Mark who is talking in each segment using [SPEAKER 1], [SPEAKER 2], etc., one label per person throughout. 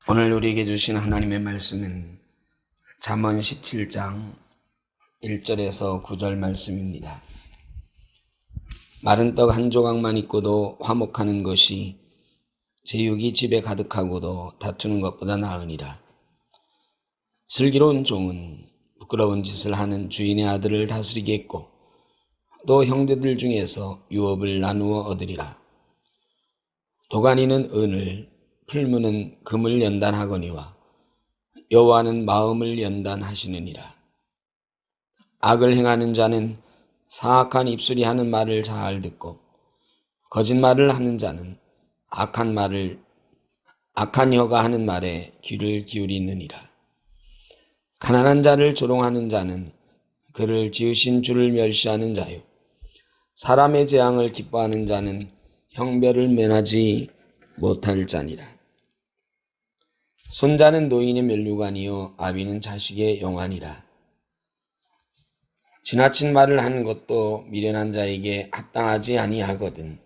[SPEAKER 1] 오늘 우리에게 주신 하나님의 말씀은 잠언 17장 1절에서 9절 말씀입니다. 마른 떡 한 조각만 있고도 화목하는 것이 제육이 집에 가득하고도 다투는 것보다 나으니라. 슬기로운 종은 부끄러운 짓을 하는 주인의 아들을 다스리겠고 또 형제들 중에서 유업을 나누어 얻으리라. 도가니는 은을, 풀무는 금을 연단하거니와 여호와는 마음을 연단하시느니라. 악을 행하는 자는 사악한 입술이 하는 말을 잘 듣고 거짓말을 하는 자는 악한 혀가 하는 말에 귀를 기울이느니라. 가난한 자를 조롱하는 자는 그를 지으신 주를 멸시하는 자요, 사람의 재앙을 기뻐하는 자는 형벌을 면하지 못할 자니라. 손자는 노인의 면류관이요 아비는 자식의 영환이라. 지나친 말을 하는 것도 미련한 자에게 합당하지 아니하거든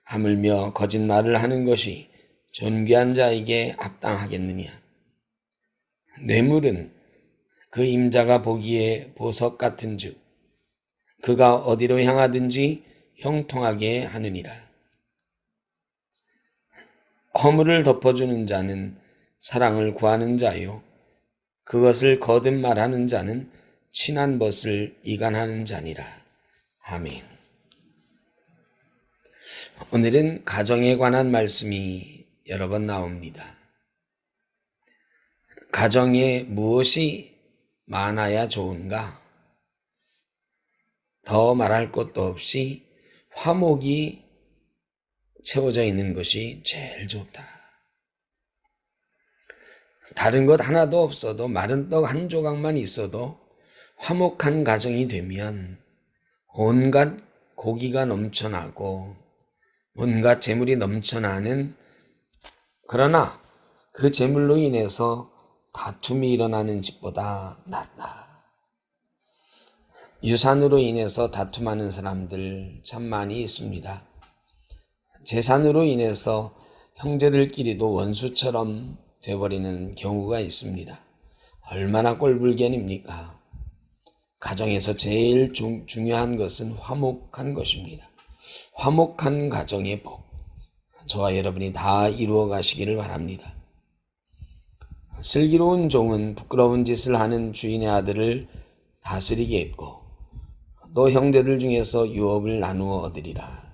[SPEAKER 1] 하물며 거짓말을 하는 것이 존귀한 자에게 합당하겠느냐. 뇌물은 그 임자가 보기에 보석 같은즉 그가 어디로 향하든지 형통하게 하느니라. 허물을 덮어주는 자는 사랑을 구하는 자요, 그것을 거듭말하는 자는 친한 벗을 이간하는 자니라. 아멘. 오늘은 가정에 관한 말씀이 여러 번 나옵니다. 가정에 무엇이 많아야 좋은가? 더 말할 것도 없이 화목이 채워져 있는 것이 제일 좋다. 다른 것 하나도 없어도 마른 떡 한 조각만 있어도 화목한 가정이 되면 온갖 고기가 넘쳐나고 온갖 재물이 넘쳐나는, 그러나 그 재물로 인해서 다툼이 일어나는 집보다 낫다. 유산으로 인해서 다툼하는 사람들 참 많이 있습니다. 재산으로 인해서 형제들끼리도 원수처럼 되어버리는 경우가 있습니다. 얼마나 꼴불견입니까? 가정에서 제일 중요한 것은 화목한 것입니다. 화목한 가정의 복, 저와 여러분이 다 이루어 가시기를 바랍니다. 슬기로운 종은 부끄러운 짓을 하는 주인의 아들을 다스리겠고 또 형제들 중에서 유업을 나누어 얻으리라.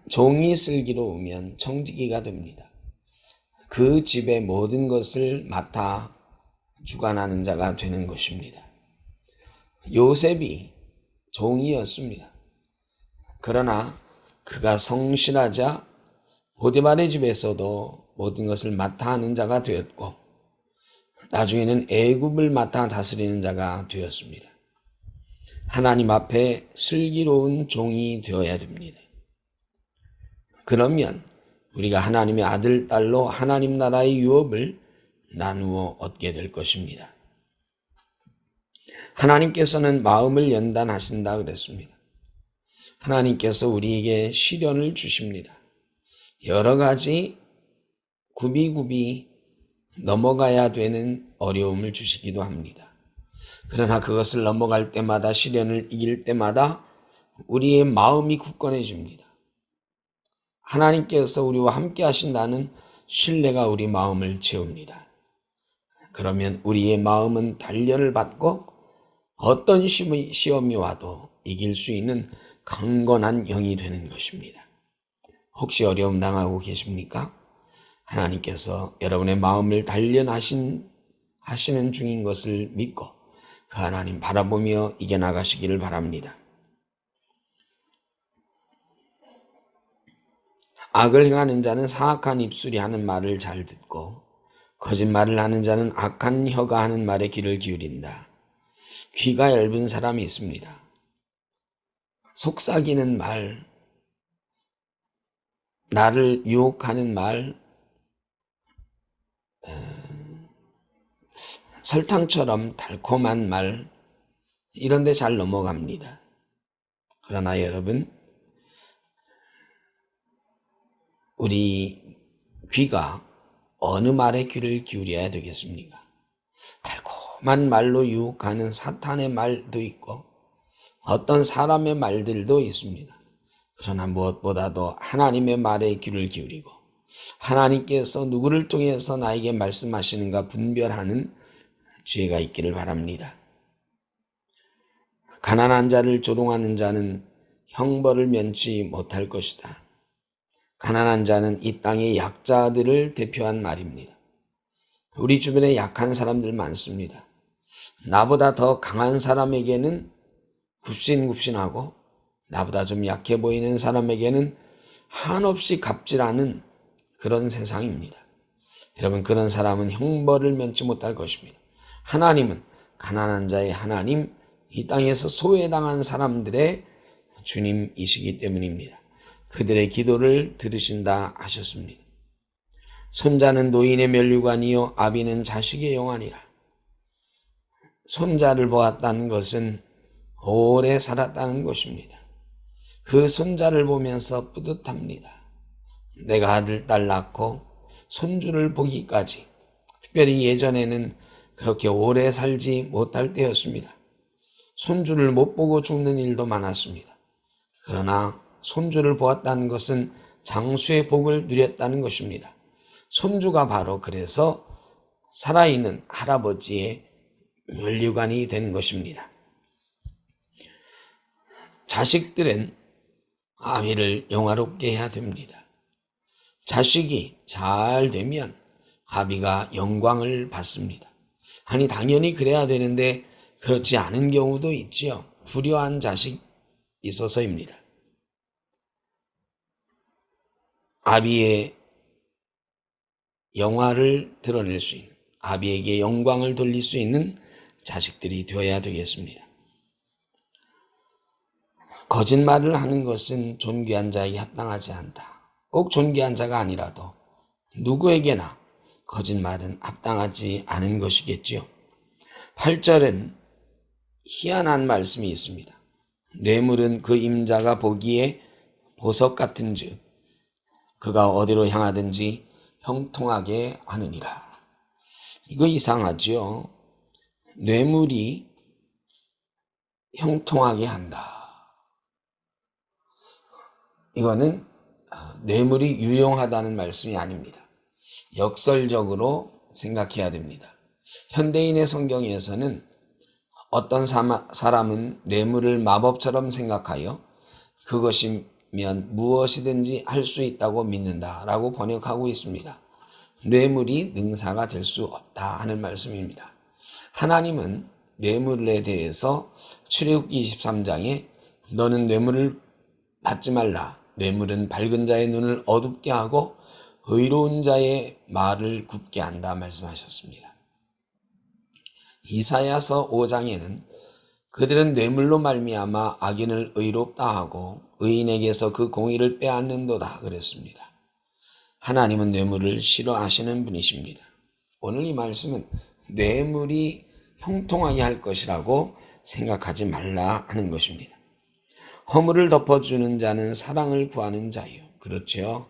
[SPEAKER 1] 종이 슬기로우면 청지기가 됩니다. 그 집의 모든 것을 맡아 주관하는 자가 되는 것입니다. 요셉이 종이었습니다. 그러나 그가 성실하자 보디발의 집에서도 모든 것을 맡아 하는 자가 되었고 나중에는 애굽을 맡아 다스리는 자가 되었습니다. 하나님 앞에 슬기로운 종이 되어야 됩니다. 그러면 우리가 하나님의 아들, 딸로 하나님 나라의 유업을 나누어 얻게 될 것입니다. 하나님께서는 마음을 연단하신다 그랬습니다. 하나님께서 우리에게 시련을 주십니다. 여러 가지 굽이굽이 넘어가야 되는 어려움을 주시기도 합니다. 그러나 그것을 넘어갈 때마다, 시련을 이길 때마다 우리의 마음이 굳건해집니다. 하나님께서 우리와 함께 하신다는 신뢰가 우리 마음을 채웁니다. 그러면 우리의 마음은 단련을 받고 어떤 시험이 와도 이길 수 있는 강건한 영이 되는 것입니다. 혹시 어려움 당하고 계십니까? 하나님께서 여러분의 마음을 단련하시는 중인 것을 믿고 그 하나님 바라보며 이겨나가시기를 바랍니다. 악을 행하는 자는 사악한 입술이 하는 말을 잘 듣고 거짓말을 하는 자는 악한 혀가 하는 말에 귀를 기울인다. 귀가 얇은 사람이 있습니다. 속삭이는 말, 나를 유혹하는 말, 설탕처럼 달콤한 말, 이런 데 잘 넘어갑니다. 그러나 여러분, 우리 귀가 어느 말에 귀를 기울여야 되겠습니까? 달콤한 말로 유혹하는 사탄의 말도 있고 어떤 사람의 말들도 있습니다. 그러나 무엇보다도 하나님의 말에 귀를 기울이고 하나님께서 누구를 통해서 나에게 말씀하시는가 분별하는 지혜가 있기를 바랍니다. 가난한 자를 조롱하는 자는 형벌을 면치 못할 것이다. 가난한 자는 이 땅의 약자들을 대표한 말입니다. 우리 주변에 약한 사람들 많습니다. 나보다 더 강한 사람에게는 굽신굽신하고 나보다 좀 약해 보이는 사람에게는 한없이 갑질하는 그런 세상입니다. 여러분, 그런 사람은 형벌을 면치 못할 것입니다. 하나님은 가난한 자의 하나님, 이 땅에서 소외당한 사람들의 주님이시기 때문입니다. 그들의 기도를 들으신다 하셨습니다. 손자는 노인의 면류관이요 아비는 자식의 영안이라. 손자를 보았다는 것은 오래 살았다는 것입니다. 그 손자를 보면서 뿌듯합니다. 내가 아들, 딸 낳고 손주를 보기까지, 특별히 예전에는 그렇게 오래 살지 못할 때였습니다. 손주를 못 보고 죽는 일도 많았습니다. 그러나 손주를 보았다는 것은 장수의 복을 누렸다는 것입니다. 손주가 바로 그래서 살아있는 할아버지의 면류관이 되는 것입니다. 자식들은 아비를 영화롭게 해야 됩니다. 자식이 잘 되면 아비가 영광을 받습니다. 아니, 당연히 그래야 되는데 그렇지 않은 경우도 있지요. 불효한 자식 있어서입니다. 아비의 영화를 드러낼 수 있는, 아비에게 영광을 돌릴 수 있는 자식들이 되어야 되겠습니다. 거짓말을 하는 것은 존귀한 자에게 합당하지 않다. 꼭 존귀한 자가 아니라도 누구에게나 거짓말은 합당하지 않은 것이겠지요. 8절은 희한한 말씀이 있습니다. 뇌물은 그 임자가 보기에 보석 같은 즉 그가 어디로 향하든지 형통하게 하느니라. 이거 이상하죠. 뇌물이 형통하게 한다. 이거는 뇌물이 유용하다는 말씀이 아닙니다. 역설적으로 생각해야 됩니다. 현대인의 성경에서는 어떤 사람은 뇌물을 마법처럼 생각하여 그것이면 무엇이든지 할 수 있다고 믿는다라고 번역하고 있습니다. 뇌물이 능사가 될 수 없다 하는 말씀입니다. 하나님은 뇌물에 대해서 출애굽기 23장에 너는 뇌물을 받지 말라. 뇌물은 밝은 자의 눈을 어둡게 하고 의로운 자의 말을 굽게 한다 말씀하셨습니다. 이사야서 5장에는 그들은 뇌물로 말미암아 악인을 의롭다 하고 의인에게서 그 공의를 빼앗는도다 그랬습니다. 하나님은 뇌물을 싫어하시는 분이십니다. 오늘 이 말씀은 뇌물이 형통하게 할 것이라고 생각하지 말라 하는 것입니다. 허물을 덮어주는 자는 사랑을 구하는 자요. 그렇죠.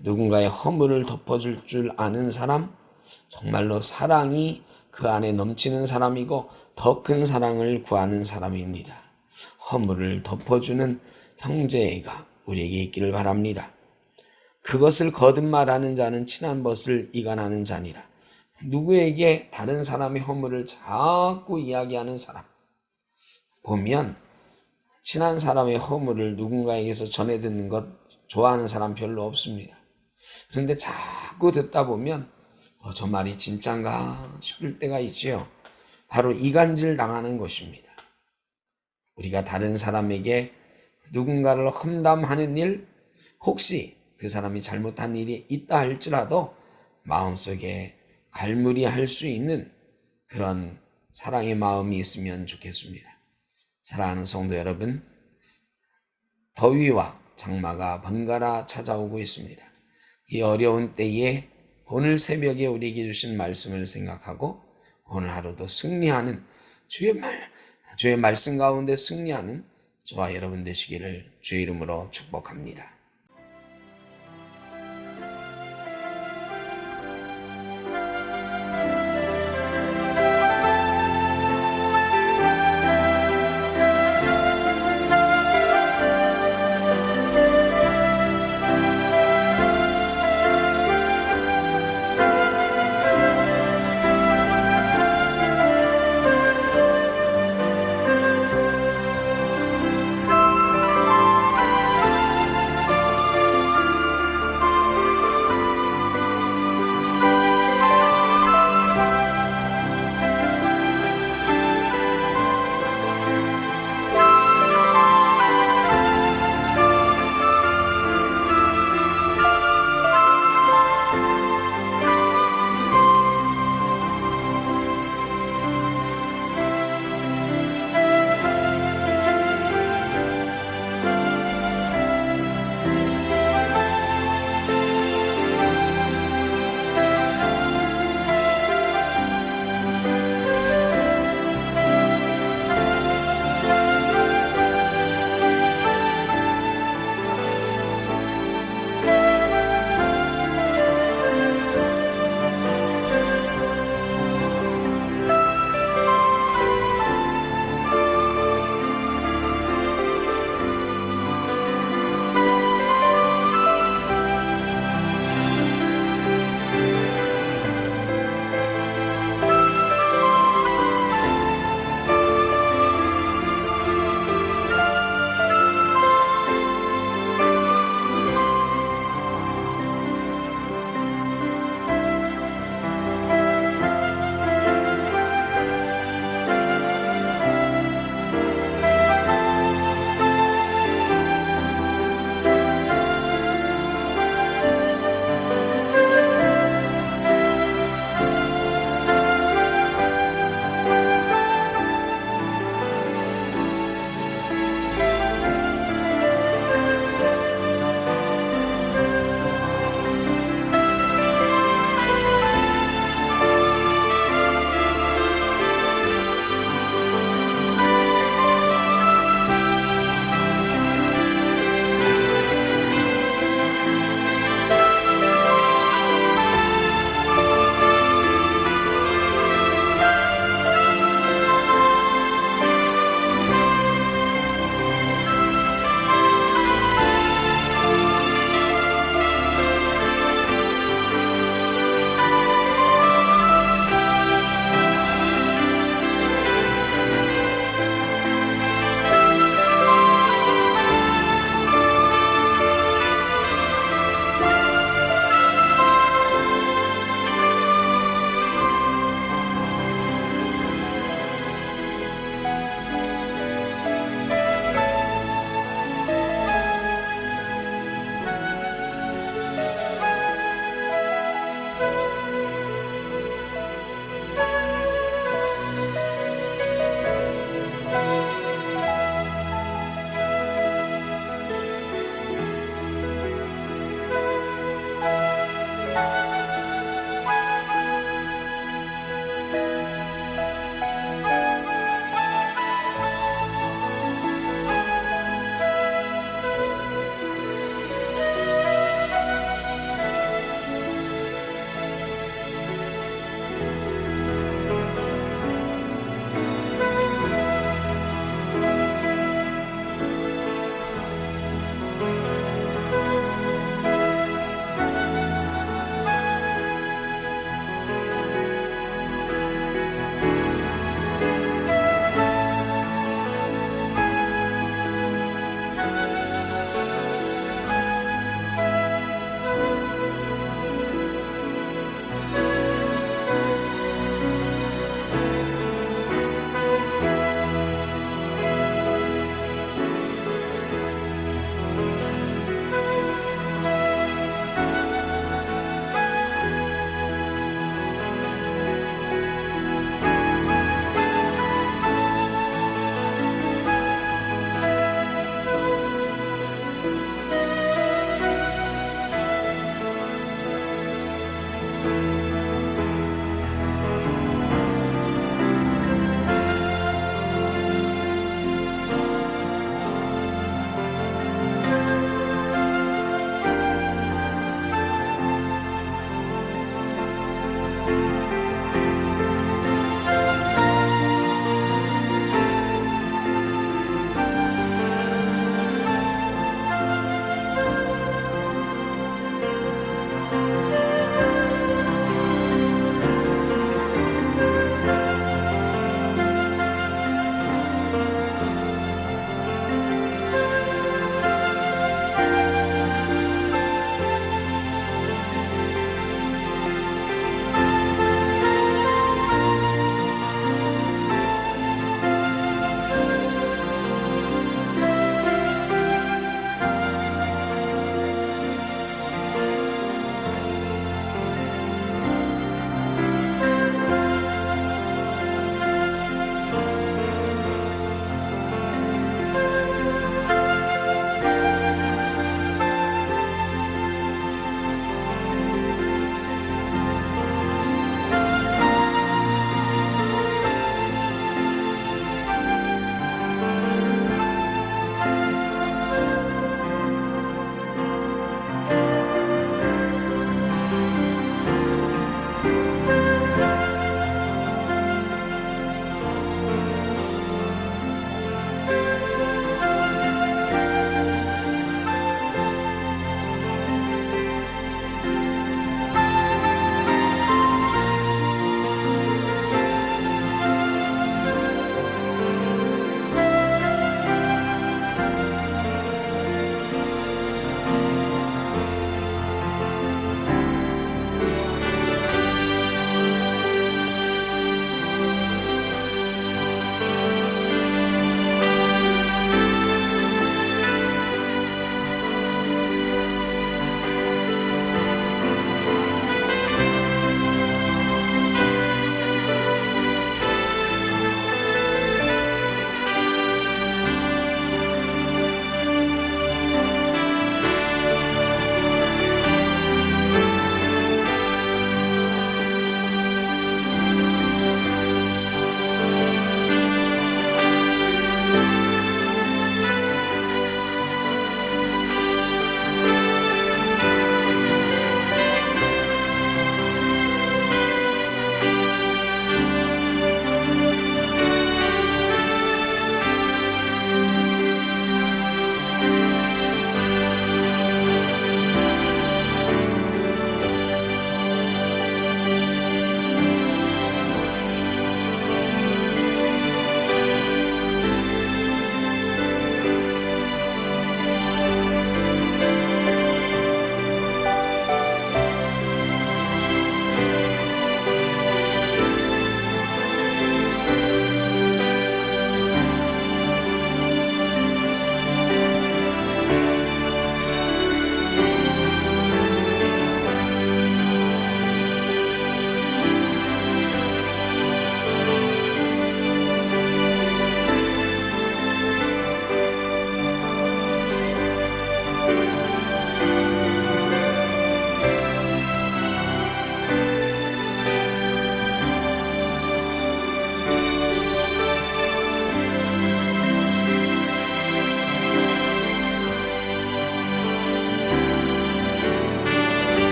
[SPEAKER 1] 누군가의 허물을 덮어줄 줄 아는 사람, 정말로 사랑이 그 안에 넘치는 사람이고 더 큰 사랑을 구하는 사람입니다. 허물을 덮어주는 형제가 우리에게 있기를 바랍니다. 그것을 거듭말하는 자는 친한 벗을 이간하는 자니라. 누구에게 다른 사람의 허물을 자꾸 이야기하는 사람 보면 친한 사람의 허물을 누군가에게서 전해 듣는 것 좋아하는 사람 별로 없습니다. 그런데 자꾸 듣다 보면 저 말이 진짠가 싶을 때가 있지요. 바로 이간질 당하는 것입니다. 우리가 다른 사람에게 누군가를 험담하는 일, 혹시 그 사람이 잘못한 일이 있다 할지라도 마음속에 갈무리할 수 있는 그런 사랑의 마음이 있으면 좋겠습니다. 사랑하는 성도 여러분, 더위와 장마가 번갈아 찾아오고 있습니다. 이 어려운 때에 오늘 새벽에 우리에게 주신 말씀을 생각하고 오늘 하루도 승리하는 주의 말씀 가운데 승리하는 저와 여러분 되시기를 주의 이름으로 축복합니다.